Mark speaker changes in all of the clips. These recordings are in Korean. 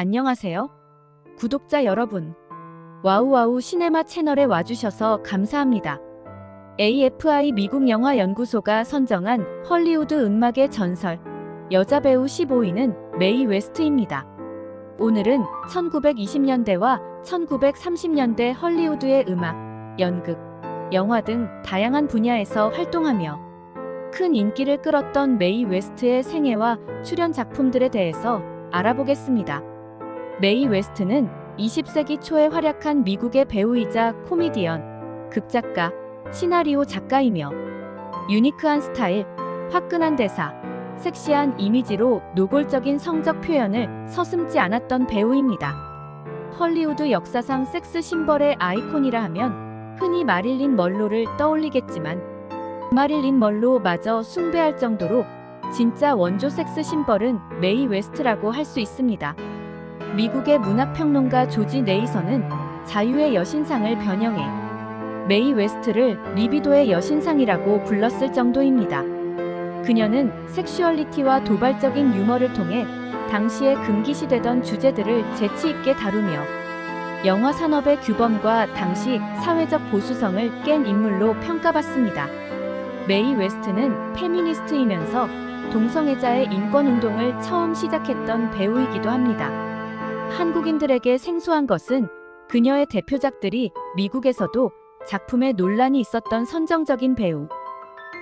Speaker 1: 안녕하세요. 구독자 여러분. 와우와우 시네마 채널에 와주셔서 감사합니다. AFI 미국 영화 연구소가 선정한 헐리우드 음악의 전설 여자 배우 15위는 메이 웨스트입니다. 오늘은 1920년대와 1930년대 헐리우드의 음악, 연극, 영화 등 다양한 분야에서 활동하며 큰 인기를 끌었던 메이 웨스트의 생애와 출연 작품들에 대해서 알아보겠습니다. 메이 웨스트는 20세기 초에 활약한 미국의 배우이자 코미디언, 극작가, 시나리오 작가이며 유니크한 스타일, 화끈한 대사, 섹시한 이미지로 노골적인 성적 표현을 서슴지 않았던 배우입니다. 헐리우드 역사상 섹스 심벌의 아이콘이라 하면 흔히 마릴린 먼로를 떠올리겠지만 마릴린 먼로마저 숭배할 정도로 진짜 원조 섹스 심벌은 메이 웨스트라고 할 수 있습니다. 미국의 문학평론가 조지 네이선은 자유의 여신상을 변형해 메이 웨스트를 리비도의 여신상이라고 불렀을 정도입니다. 그녀는 섹슈얼리티와 도발적인 유머를 통해 당시에 금기시되던 주제들을 재치있게 다루며 영화 산업의 규범과 당시 사회적 보수성을 깬 인물로 평가받습니다. 메이 웨스트는 페미니스트이면서 동성애자의 인권운동을 처음 시작했던 배우이기도 합니다. 한국인들에게 생소한 것은 그녀의 대표작들이 미국에서도 작품에 논란이 있었던 선정적인 배우,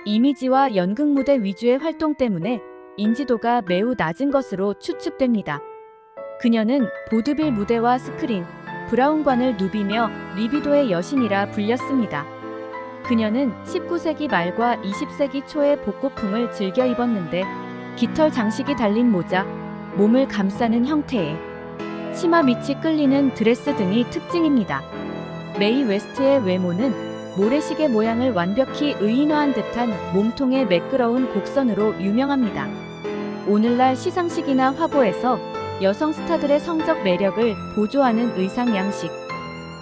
Speaker 1: 이미지와 연극 무대 위주의 활동 때문에 인지도가 매우 낮은 것으로 추측됩니다. 그녀는 보드빌 무대와 스크린, 브라운관을 누비며 리비도의 여신이라 불렸습니다. 그녀는 19세기 말과 20세기 초에 복고풍을 즐겨 입었는데 깃털 장식이 달린 모자, 몸을 감싸는 형태의 치마 밑이 끌리는 드레스 등이 특징입니다. 메이 웨스트의 외모는 모래시계 모양을 완벽히 의인화한 듯한 몸통의 매끄러운 곡선으로 유명합니다. 오늘날 시상식이나 화보에서 여성 스타들의 성적 매력을 보조하는 의상 양식,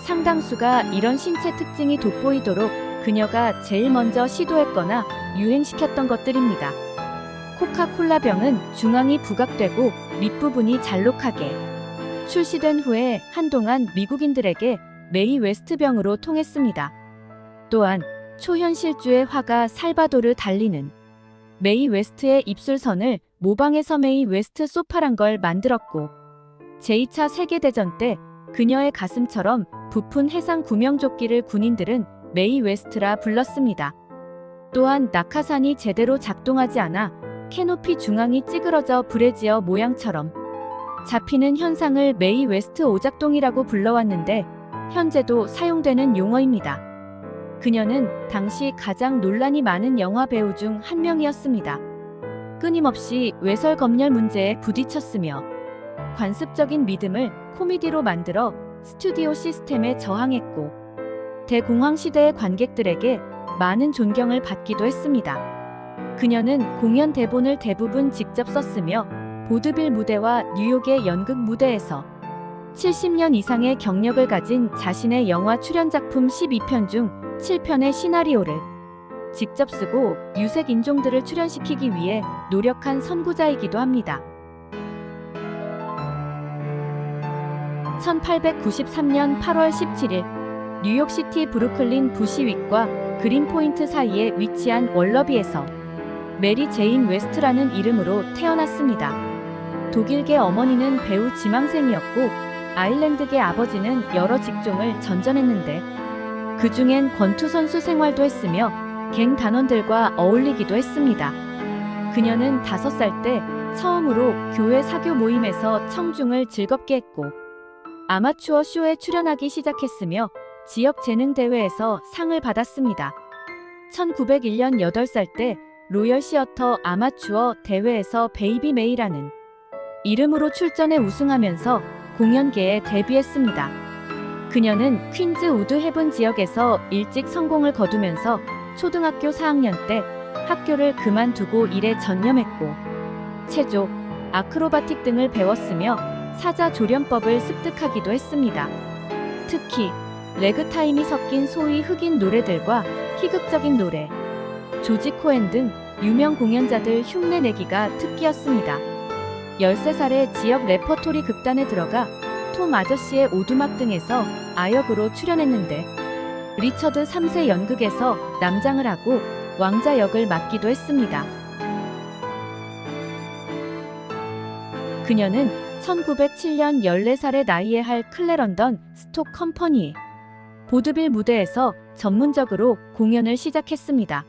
Speaker 1: 상당수가 이런 신체 특징이 돋보이도록 그녀가 제일 먼저 시도했거나 유행시켰던 것들입니다. 코카콜라 병은 중앙이 부각되고 밑부분이 잘록하게 출시된 후에 한동안 미국인들에게 메이 웨스트 병으로 통했습니다. 또한 초현실주의 화가 살바도르 달리는 메이 웨스트의 입술선을 모방해서 메이 웨스트 소파란 걸 만들었고 제2차 세계대전 때 그녀의 가슴처럼 부푼 해상 구명조끼를 군인들은 메이 웨스트라 불렀습니다. 또한 낙하산이 제대로 작동하지 않아 캐노피 중앙이 찌그러져 브래지어 모양처럼 잡히는 현상을 메이 웨스트 오작동이라고 불러왔는데 현재도 사용되는 용어입니다. 그녀는 당시 가장 논란이 많은 영화 배우 중 한 명이었습니다. 끊임없이 외설 검열 문제에 부딪혔으며 관습적인 믿음을 코미디로 만들어 스튜디오 시스템에 저항했고 대공황 시대의 관객들에게 많은 존경을 받기도 했습니다. 그녀는 공연 대본을 대부분 직접 썼으며 보드빌 무대와 뉴욕의 연극 무대에서 70년 이상의 경력을 가진 자신의 영화 출연 작품 12편 중 7편의 시나리오를 직접 쓰고 유색 인종들을 출연시키기 위해 노력한 선구자이기도 합니다. 1893년 8월 17일 뉴욕시티 브루클린 부시윅과 그린포인트 사이에 위치한 월러비에서 메리 제인 웨스트라는 이름으로 태어났습니다. 독일계 어머니는 배우 지망생이었고 아일랜드계 아버지는 여러 직종을 전전했는데 그 중엔 권투선수 생활도 했으며 갱 단원들과 어울리기도 했습니다. 그녀는 5살 때 처음으로 교회 사교 모임에서 청중을 즐겁게 했고 아마추어 쇼에 출연하기 시작했으며 지역 재능 대회에서 상을 받았습니다. 1901년 8살 때 로열 시어터 아마추어 대회에서 베이비 메이라는 이름으로 출전해 우승하면서 공연계에 데뷔했습니다. 그녀는 퀸즈 우드 헤븐 지역에서 일찍 성공을 거두면서 초등학교 4학년 때 학교를 그만두고 일에 전념했고 체조, 아크로바틱 등을 배웠으며 사자 조련법을 습득하기도 했습니다. 특히 레그타임이 섞인 소위 흑인 노래들과 희극적인 노래, 조지 코엔 등 유명 공연자들 흉내내기가 특기였습니다. 13살에 지역 레퍼토리 극단에 들어가 톰 아저씨의 오두막 등에서 아역으로 출연했는데 리처드 3세 연극에서 남장을 하고 왕자 역을 맡기도 했습니다. 그녀는 1907년 14살의 나이에 할 클레런던 스톡 컴퍼니의 보드빌 무대에서 전문적으로 공연을 시작했습니다.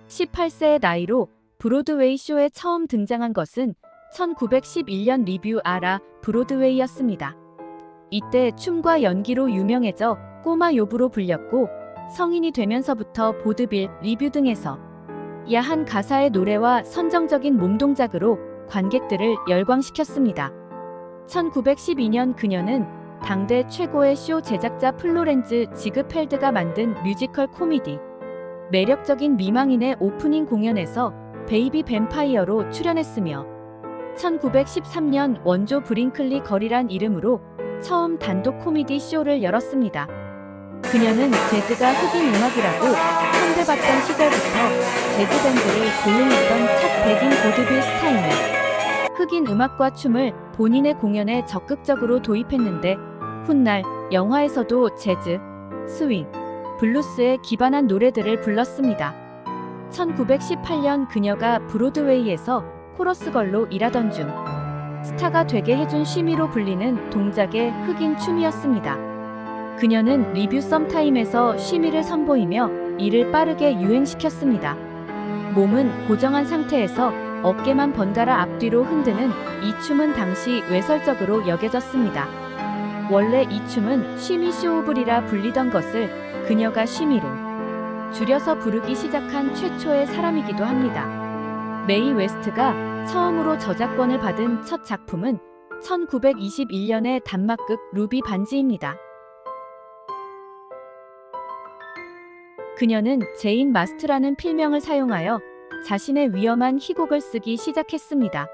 Speaker 1: 18세의 나이로 브로드웨이 쇼에 처음 등장한 것은 1911년 리뷰 아라 브로드웨이였습니다. 이때 춤과 연기로 유명해져 꼬마 요부로 불렸고 성인이 되면서부터 보드빌, 리뷰 등에서 야한 가사의 노래와 선정적인 몸동작으로 관객들을 열광시켰습니다. 1912년 그녀는 당대 최고의 쇼 제작자 플로렌즈 지그펠드가 만든 뮤지컬 코미디 매력적인 미망인의 오프닝 공연에서 베이비 뱀파이어로 출연했으며 1913년 원조 브링클리 거리란 이름으로 처음 단독 코미디 쇼를 열었습니다. 그녀는 재즈가 흑인 음악이라고 선대받던 시절부터 재즈 밴드를 고용했던 첫 백인 보드빌 스타이며 흑인 음악과 춤을 본인의 공연에 적극적으로 도입했는데 훗날 영화에서도 재즈, 스윙, 블루스에 기반한 노래들을 불렀습니다. 1918년 그녀가 브로드웨이에서 코러스걸로 일하던 중 스타가 되게 해준 쉼이로 불리는 동작의 흑인 춤이었습니다. 그녀는 리뷰 썸타임에서 쉼이를 선보이며 이를 빠르게 유행시켰습니다. 몸은 고정한 상태에서 어깨만 번갈아 앞뒤로 흔드는 이 춤은 당시 외설적으로 여겨졌습니다. 원래 이 춤은 쉼이 쇼오블이라 불리던 것을 그녀가 쉼이로 줄여서 부르기 시작한 최초의 사람이기도 합니다. 메이 웨스트가 처음으로 저작권을 받은 첫 작품은 1921년의 단막극 루비 반지입니다. 그녀는 제인 마스트라는 필명을 사용하여 자신의 위험한 희곡을 쓰기 시작했습니다.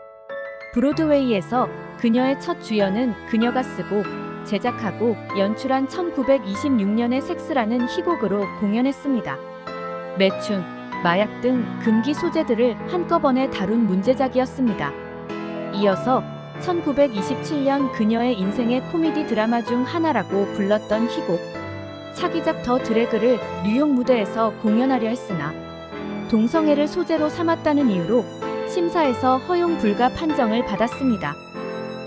Speaker 1: 브로드웨이에서 그녀의 첫 주연은 그녀가 쓰고 제작하고 연출한 1926년의 섹스라는 희곡으로 공연했습니다. 매춘, 마약 등 금기 소재들을 한꺼번에 다룬 문제작이었습니다. 이어서 1927년 그녀의 인생의 코미디 드라마 중 하나라고 불렀던 희곡 차기작 더 드래그를 뉴욕 무대에서 공연하려 했으나 동성애를 소재로 삼았다는 이유로 심사에서 허용 불가 판정을 받았습니다.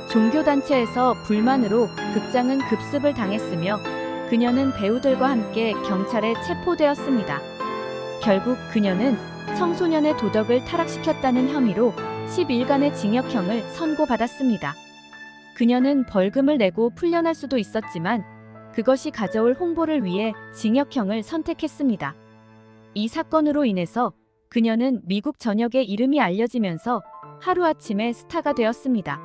Speaker 1: 종교단체에서 불만으로 극장은 급습을 당했으며 그녀는 배우들과 함께 경찰에 체포되었습니다. 결국 그녀는 청소년의 도덕을 타락시켰다는 혐의로 10일간의 징역형을 선고받았습니다. 그녀는 벌금을 내고 풀려날 수도 있었지만 그것이 가져올 홍보를 위해 징역형을 선택했습니다. 이 사건으로 인해서 그녀는 미국 전역에 이름이 알려지면서 하루아침에 스타가 되었습니다.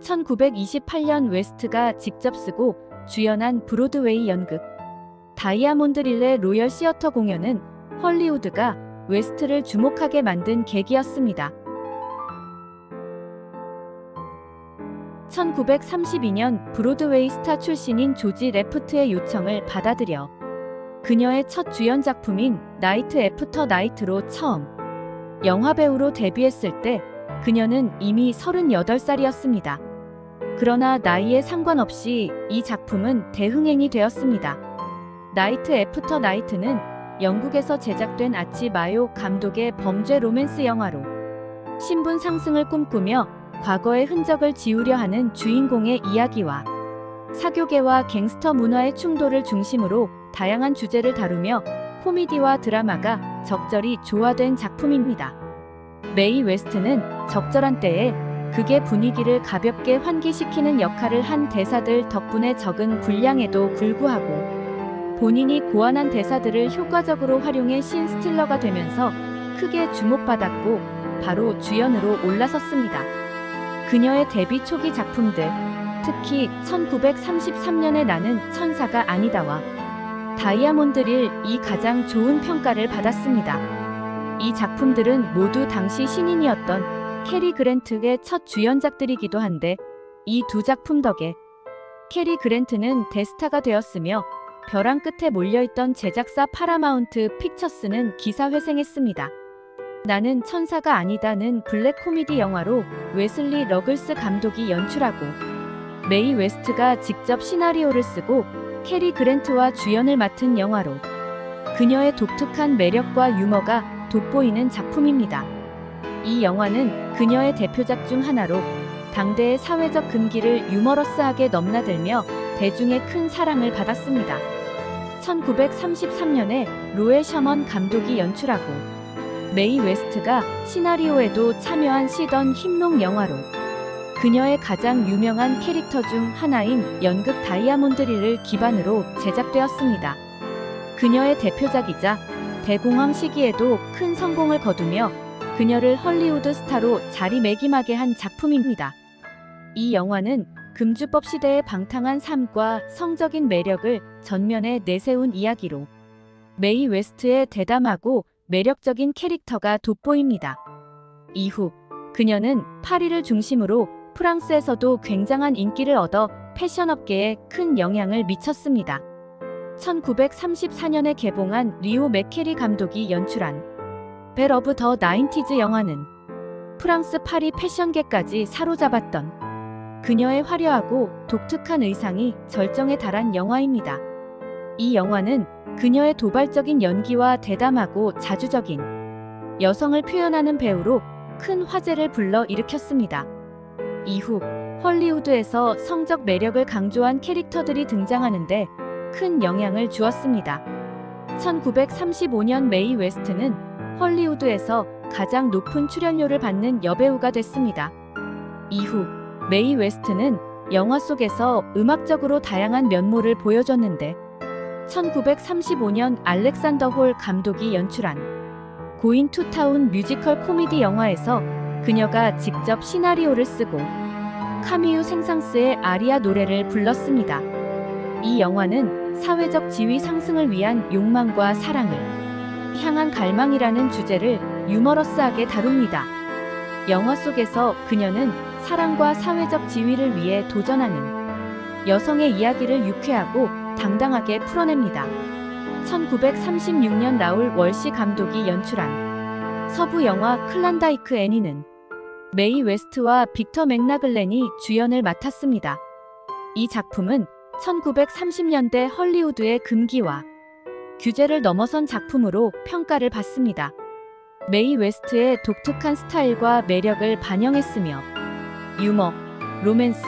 Speaker 1: 1928년 웨스트가 직접 쓰고 주연한 브로드웨이 연극 다이아몬드 릴레 로열 시어터 공연은 헐리우드가 웨스트를 주목하게 만든 계기였습니다. 1932년 브로드웨이 스타 출신인 조지 레프트의 요청을 받아들여 그녀의 첫 주연 작품인 나이트 애프터 나이트로 처음 영화배우로 데뷔했을 때 그녀는 이미 38살이었습니다. 그러나 나이에 상관없이 이 작품은 대흥행이 되었습니다. 나이트 애프터 나이트는 영국에서 제작된 아치 마요 감독의 범죄 로맨스 영화로 신분 상승을 꿈꾸며 과거의 흔적을 지우려 하는 주인공의 이야기와 사교계와 갱스터 문화의 충돌을 중심으로 다양한 주제를 다루며 코미디와 드라마가 적절히 조화된 작품입니다. 메이 웨스트는 적절한 때에 극의 분위기를 가볍게 환기시키는 역할을 한 대사들 덕분에 적은 분량에도 불구하고 본인이 고안한 대사들을 효과적으로 활용해 신 스틸러가 되면서 크게 주목받았고 바로 주연으로 올라섰습니다. 그녀의 데뷔 초기 작품들, 특히 1933년에 나는 천사가 아니다와 다이아몬드 릴이 가장 좋은 평가를 받았습니다. 이 작품들은 모두 당시 신인이었던 캐리 그랜트의 첫 주연작들이기도 한데 이 두 작품 덕에 캐리 그랜트는 대스타가 되었으며 벼랑 끝에 몰려있던 제작사 파라마운트 픽처스는 기사회생했습니다. 나는 천사가 아니다는 블랙 코미디 영화로 웨슬리 러글스 감독이 연출하고 메이 웨스트가 직접 시나리오를 쓰고 캐리 그랜트와 주연을 맡은 영화로 그녀의 독특한 매력과 유머가 돋보이는 작품입니다. 이 영화는 그녀의 대표작 중 하나로 당대의 사회적 금기를 유머러스하게 넘나들며 대중의 큰 사랑을 받았습니다. 1933년에 로엘 셔먼 감독이 연출하고 메이 웨스트가 시나리오에도 참여한 시던 힙록 영화로 그녀의 가장 유명한 캐릭터 중 하나인 연극 다이아몬드리를 기반으로 제작되었습니다. 그녀의 대표작이자 대공황 시기에도 큰 성공을 거두며 그녀를 헐리우드 스타로 자리매김하게 한 작품입니다. 이 영화는 금주법 시대의 방탕한 삶과 성적인 매력을 전면에 내세운 이야기로 메이 웨스트의 대담하고 매력적인 캐릭터가 돋보입니다. 이후 그녀는 파리를 중심으로 프랑스에서도 굉장한 인기를 얻어 패션업계에 큰 영향을 미쳤습니다. 1934년에 개봉한 리오 맥케리 감독이 연출한 벨 오브 더 나인티즈 영화는 프랑스 파리 패션계까지 사로잡았던 그녀의 화려하고 독특한 의상이 절정에 달한 영화입니다. 이 영화는 그녀의 도발적인 연기와 대담하고 자주적인 여성을 표현하는 배우로 큰 화제를 불러일으켰습니다. 이후 헐리우드에서 성적 매력을 강조한 캐릭터들이 등장하는데 큰 영향을 주었습니다. 1935년 메이 웨스트는 헐리우드에서 가장 높은 출연료를 받는 여배우가 됐습니다. 이후 메이 웨스트는 영화 속에서 음악적으로 다양한 면모를 보여줬는데 1935년 알렉산더 홀 감독이 연출한 고인 투 타운 뮤지컬 코미디 영화에서 그녀가 직접 시나리오를 쓰고 카미유 생상스의 아리아 노래를 불렀습니다. 이 영화는 사회적 지위 상승을 위한 욕망과 사랑을 향한 갈망이라는 주제를 유머러스하게 다룹니다. 영화 속에서 그녀는 사랑과 사회적 지위를 위해 도전하는 여성의 이야기를 유쾌하고 당당하게 풀어냅니다. 1936년 라울 월시 감독이 연출한 서부 영화 클란다이크 애니는 메이 웨스트와 빅터 맥라글렌이 주연을 맡았습니다. 이 작품은 1930년대 헐리우드의 금기와 규제를 넘어선 작품으로 평가를 받습니다. 메이 웨스트의 독특한 스타일과 매력을 반영했으며 유머, 로맨스,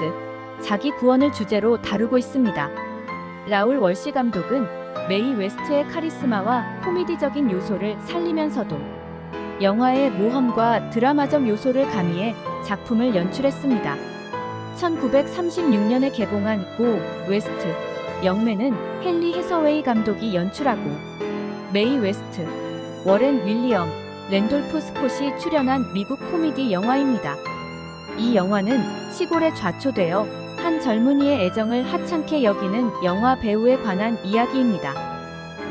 Speaker 1: 자기 구원을 주제로 다루고 있습니다. 라울 월시 감독은 메이 웨스트의 카리스마와 코미디적인 요소를 살리면서도 영화의 모험과 드라마적 요소를 가미해 작품을 연출했습니다. 1936년에 개봉한 고 웨스트 영매는 헨리 해서웨이 감독이 연출하고 메이 웨스트, 워렌 윌리엄, 랜돌프 스콧이 출연한 미국 코미디 영화입니다. 이 영화는 시골에 좌초되어 한 젊은이의 애정을 하찮게 여기는 영화 배우에 관한 이야기입니다.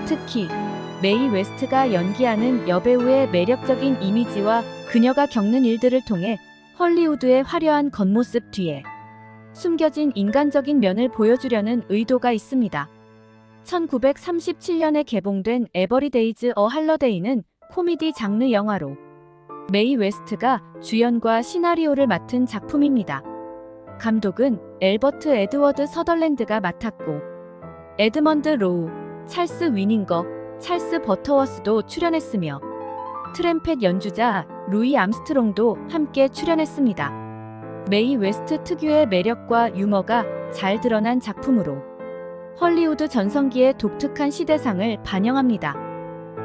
Speaker 1: 특히 메이 웨스트가 연기하는 여배우의 매력적인 이미지와 그녀가 겪는 일들을 통해 헐리우드의 화려한 겉모습 뒤에 숨겨진 인간적인 면을 보여주려는 의도가 있습니다. 1937년에 개봉된 에버리데이즈 어 할러데이는 코미디 장르 영화로 메이 웨스트가 주연과 시나리오를 맡은 작품입니다. 감독은 엘버트 에드워드 서덜랜드가 맡았고 에드먼드 로우, 찰스 위닝거, 찰스 버터워스도 출연했으며 트램펫 연주자 루이 암스트롱도 함께 출연했습니다. 메이 웨스트 특유의 매력과 유머가 잘 드러난 작품으로 헐리우드 전성기의 독특한 시대상을 반영합니다.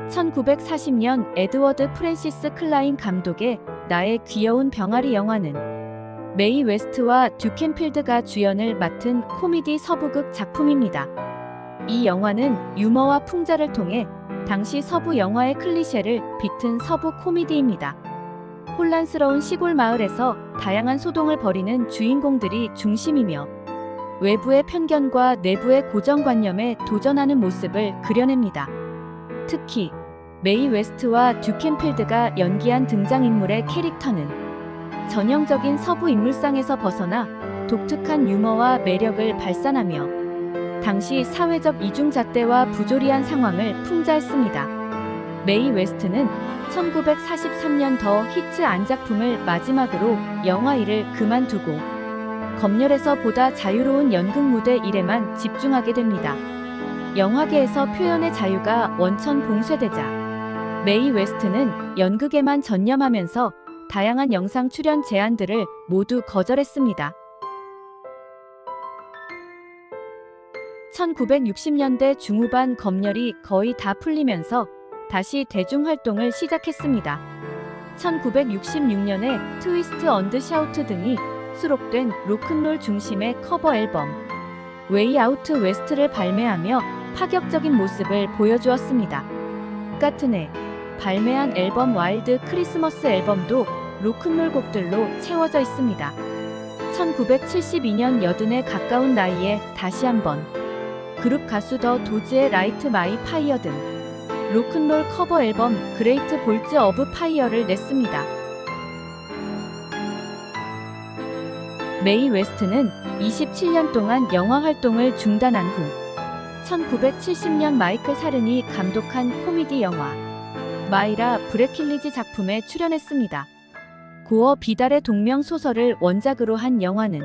Speaker 1: 1940년 에드워드 프랜시스 클라인 감독의 나의 귀여운 병아리 영화는 메이 웨스트와 듀켄필드가 주연을 맡은 코미디 서부극 작품입니다. 이 영화는 유머와 풍자를 통해 당시 서부 영화의 클리셰를 비튼 서부 코미디입니다. 혼란스러운 시골 마을에서 다양한 소동을 벌이는 주인공들이 중심이며 외부의 편견과 내부의 고정관념에 도전하는 모습을 그려냅니다. 특히 메이 웨스트와 듀켄필드가 연기한 등장인물의 캐릭터는 전형적인 서부 인물상에서 벗어나 독특한 유머와 매력을 발산하며 당시 사회적 이중잣대와 부조리한 상황을 풍자했습니다. 메이 웨스트는 1943년 더 히트 안작품을 마지막으로 영화 일을 그만두고 검열에서 보다 자유로운 연극 무대 일에만 집중하게 됩니다. 영화계에서 표현의 자유가 원천 봉쇄되자 메이 웨스트는 연극에만 전념하면서 다양한 영상 출연 제안들을 모두 거절했습니다. 1960년대 중후반 검열이 거의 다 풀리면서 다시 대중활동을 시작했습니다. 1966년에 트위스트 언드 샤우트 등이 수록된 로큰롤 중심의 커버 앨범 웨이 아우트 웨스트를 발매하며 파격적인 모습을 보여주었습니다. 같은 해 발매한 앨범 와일드 크리스머스 앨범도 로큰롤 곡들로 채워져 있습니다. 1972년 80에 가까운 나이에 다시 한번 그룹 가수 더 도즈의 라이트 마이 파이어 등 로큰롤 커버 앨범 그레이트 볼즈 오브 파이어를 냈습니다. 메이 웨스트는 27년 동안 영화 활동을 중단한 후 1970년 마이클 사른이 감독한 코미디 영화 마이라 브레킬리지 작품에 출연했습니다. 고어 비달의 동명 소설을 원작으로 한 영화는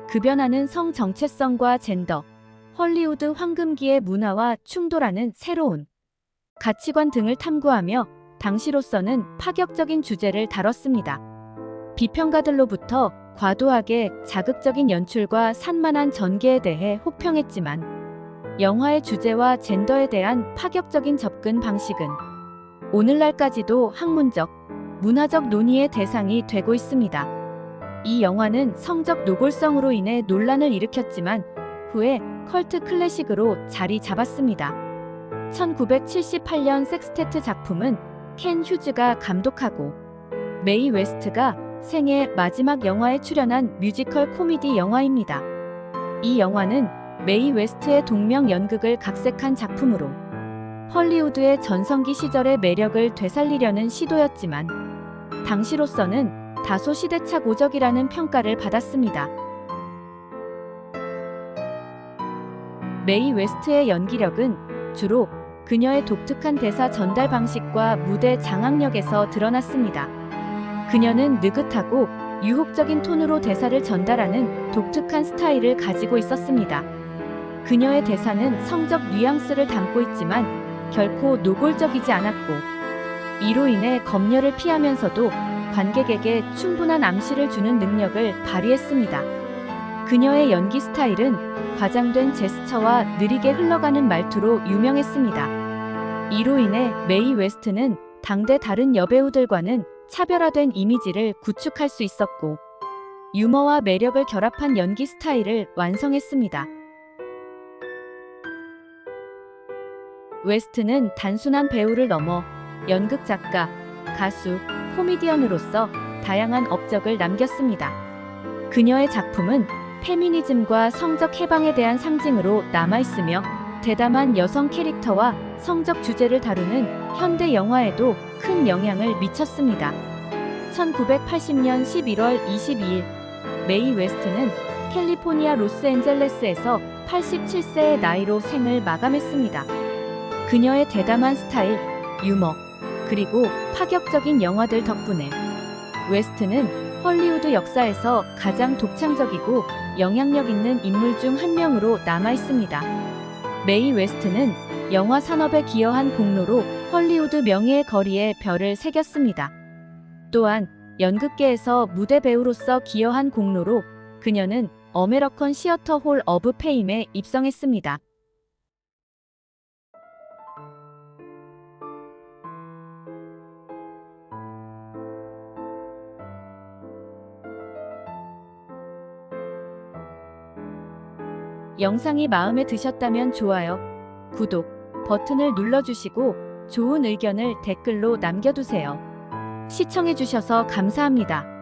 Speaker 1: 급변하는 성 정체성과 젠더, 헐리우드 황금기의 문화와 충돌하는 새로운 가치관 등을 탐구하며 당시로서는 파격적인 주제를 다뤘습니다. 비평가들로부터 과도하게 자극적인 연출과 산만한 전개에 대해 혹평했지만 영화의 주제와 젠더에 대한 파격적인 접근 방식은 오늘날까지도 학문적, 문화적 논의의 대상이 되고 있습니다. 이 영화는 성적 노골성으로 인해 논란을 일으켰지만 후에 컬트 클래식으로 자리 잡았습니다. 1978년 섹스테트 작품은 켄 휴즈가 감독하고 메이 웨스트가 생애 마지막 영화에 출연한 뮤지컬 코미디 영화입니다. 이 영화는 메이 웨스트의 동명 연극을 각색한 작품으로 헐리우드의 전성기 시절의 매력을 되살리려는 시도였지만 당시로서는 다소 시대착 오적이라는 평가를 받았습니다. 메이 웨스트의 연기력은 주로 그녀의 독특한 대사 전달 방식과 무대 장악력에서 드러났습니다. 그녀는 느긋하고 유혹적인 톤으로 대사를 전달하는 독특한 스타일을 가지고 있었습니다. 그녀의 대사는 성적 뉘앙스를 담고 있지만 결코 노골적이지 않았고 이로 인해 검열을 피하면서도 관객에게 충분한 암시를 주는 능력을 발휘했습니다. 그녀의 연기 스타일은 과장된 제스처와 느리게 흘러가는 말투로 유명했습니다. 이로 인해 메이 웨스트는 당대 다른 여배우들과는 차별화된 이미지를 구축할 수 있었고 유머와 매력을 결합한 연기 스타일을 완성했습니다. 웨스트는 단순한 배우를 넘어 연극 작가, 가수, 코미디언으로서 다양한 업적을 남겼습니다. 그녀의 작품은 페미니즘과 성적 해방에 대한 상징으로 남아있으며 대담한 여성 캐릭터와 성적 주제를 다루는 현대 영화에도 큰 영향을 미쳤습니다. 1980년 11월 22일 메이 웨스트는 캘리포니아 로스앤젤레스에서 87세의 나이로 생을 마감했습니다. 그녀의 대담한 스타일, 유머, 그리고 파격적인 영화들 덕분에 웨스트는 헐리우드 역사에서 가장 독창적이고 영향력 있는 인물 중 한 명으로 남아있습니다. 메이 웨스트는 영화 산업에 기여한 공로로 헐리우드 명예의 거리에 별을 새겼습니다. 또한 연극계에서 무대 배우로서 기여한 공로로 그녀는 어메리컨 시어터 홀 오브 페임에 입성했습니다. 영상이 마음에 드셨다면 좋아요, 구독 버튼을 눌러주시고 좋은 의견을 댓글로 남겨두세요. 시청해주셔서 감사합니다.